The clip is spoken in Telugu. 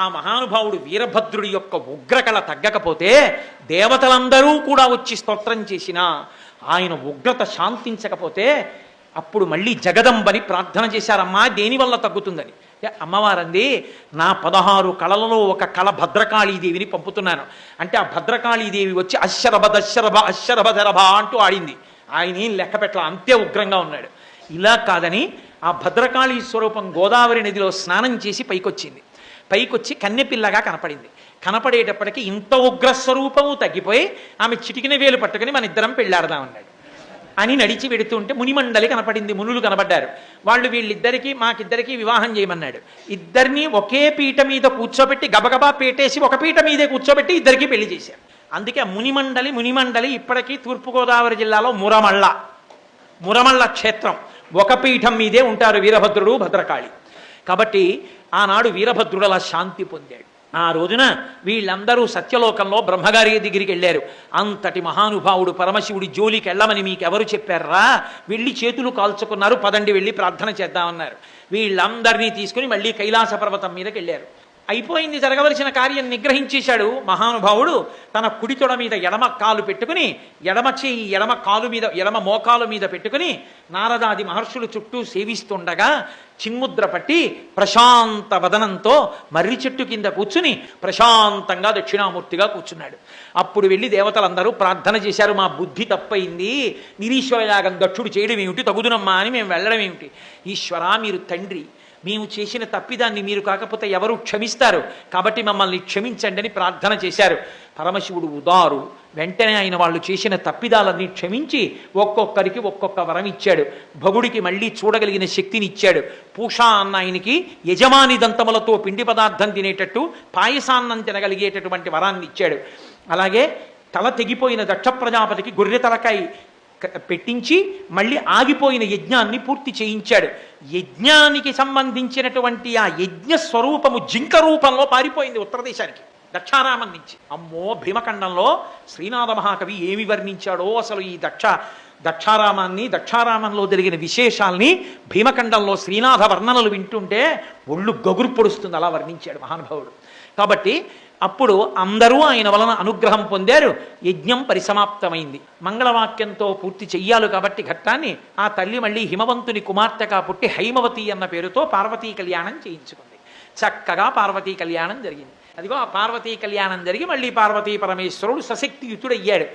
ఆ మహానుభావుడు వీరభద్రుడి యొక్క ఉగ్రకళ తగ్గకపోతే దేవతలందరూ కూడా వచ్చి స్తోత్రం చేసినా ఆయన ఉగ్రత శాంతించకపోతే అప్పుడు మళ్ళీ జగదంబని ప్రార్థన చేశారమ్మా దేనివల్ల తగ్గుతుందని. అమ్మవారంది నా 16 కళలలో ఒక కళ భద్రకాళీదేవిని పంపుతున్నాను అంటే ఆ భద్రకాళీదేవి వచ్చి అశ్శరభ దశరభ అశ్శరభ ధరభ అంటూ ఆడింది. ఆయన ఏం లెక్క పెట్టాల, అంతే ఉగ్రంగా ఉన్నాడు. ఇలా కాదని ఆ భద్రకాళీ స్వరూపం గోదావరి నదిలో స్నానం చేసి పైకొచ్చింది. పైకొచ్చి కన్నెపిల్లగా కనపడింది. కనపడేటప్పటికీ ఇంత ఉగ్రస్వరూపము తగ్గిపోయి ఆమె చిటికిన వేలు పట్టుకుని మన ఇద్దరం పెళ్ళాడదామన్నాడు అని నడిచి వెడుతుంటే మునిమండలి కనపడింది. మునులు కనబడ్డారు. వాళ్ళు వీళ్ళిద్దరికీ మాకిద్దరికీ వివాహం చేయమన్నాడు. ఇద్దరిని ఒకే పీట మీద కూర్చోబెట్టి గబగబా పేటేసి ఒక పీట మీదే కూర్చోబెట్టి ఇద్దరికీ పెళ్లి చేశారు. అందుకే మునిమండలి ఇప్పటికీ తూర్పుగోదావరి జిల్లాలో మురమళ్ళ క్షేత్రం ఒక పీఠం మీదే ఉంటారు వీరభద్రుడు భద్రకాళి. కాబట్టి ఆనాడు వీరభద్రుడు అలా శాంతి పొందాడు. ఆ రోజున వీళ్ళందరూ సత్యలోకంలో బ్రహ్మగారి దగ్గరికి వెళ్ళారు. అంతటి మహానుభావుడు పరమశివుడి జోలికి వెళ్ళమని మీకెవరు చెప్పారా? వెళ్ళి చేతులు కాల్చుకున్నారు. పదండి వెళ్ళి ప్రార్థన చేద్దామన్నారు. వీళ్ళందరినీ తీసుకుని మళ్ళీ కైలాస పర్వతం మీదకి వెళ్ళారు. అయిపోయింది, జరగవలసిన కార్యం నిగ్రహించేశాడు మహానుభావుడు. తన కుడి తొడ మీద ఎడమ కాలు పెట్టుకుని ఎడమ చేయి ఎడమ మోకాలు మీద పెట్టుకుని నారదాది మహర్షులు చుట్టూ సేవిస్తుండగా చిన్ముద్ర పట్టి ప్రశాంత వదనంతో మర్రి చెట్టు కింద కూర్చుని ప్రశాంతంగా దక్షిణామూర్తిగా కూర్చున్నాడు. అప్పుడు వెళ్ళి దేవతలందరూ ప్రార్థన చేశారు. మా బుద్ధి తప్పయింది, నిరీశ్వరయాగం దక్షుడు చేయడం ఏమిటి, తగుదునమ్మా అని మేము వెళ్ళడం ఏమిటి? ఈశ్వరా, మీరు తండ్రి, మేము చేసిన తప్పిదాన్ని మీరు కాకపోతే ఎవరు క్షమిస్తారు, కాబట్టి మమ్మల్ని క్షమించండి అని ప్రార్థన చేశారు. పరమశివుడు ఉదారు. వెంటనే ఆయన వాళ్ళు చేసిన తప్పిదాలన్నీ క్షమించి ఒక్కొక్కరికి ఒక్కొక్క వరం ఇచ్చాడు. భగుడికి మళ్ళీ చూడగలిగిన శక్తిని ఇచ్చాడు. పూషా అన్న ఆయనకి యజమాని దంతములతో పిండి పదార్థం తినేటట్టు పాయసాన్నం తినగలిగేటటువంటి వరాన్ని ఇచ్చాడు. అలాగే తల తెగిపోయిన దక్ష ప్రజాపతికి గొర్రె తలకాయ పెట్టించి మళ్ళీ ఆగిపోయిన యజ్ఞాన్ని పూర్తి చేయించాడు. యజ్ఞానికి సంబంధించినటువంటి ఆ యజ్ఞ స్వరూపము జింక రూపంలో పారిపోయింది ఉత్తరదేశానికి దక్షారామం నుంచి. అమ్మో, భీమఖండంలో శ్రీనాథ మహాకవి ఏమి వర్ణించాడో అసలు ఈ దక్షారామంలో జరిగిన విశేషాల్ని భీమఖండంలో శ్రీనాథ వర్ణనలు వింటుంటే ఒళ్ళు గగురు పొడుస్తుంది, అలా వర్ణించాడు మహానుభావుడు. కాబట్టి అప్పుడు అందరూ ఆయన వలన అనుగ్రహం పొందారు. యజ్ఞం పరిసమాప్తమైంది. మంగళవాక్యంతో పూర్తి చెయ్యాలి కాబట్టి ఘట్టాన్ని ఆ తల్లి మళ్ళీ హిమవంతుని కుమార్తెగా పుట్టి హైమవతి అన్న పేరుతో పార్వతీ కళ్యాణం చేయించుకుంది. చక్కగా పార్వతీ కళ్యాణం జరిగింది. అదిగో ఆ పార్వతీ కళ్యాణం జరిగి మళ్ళీ పార్వతీ పరమేశ్వరుడు సశక్తియుతుడయ్యాడు.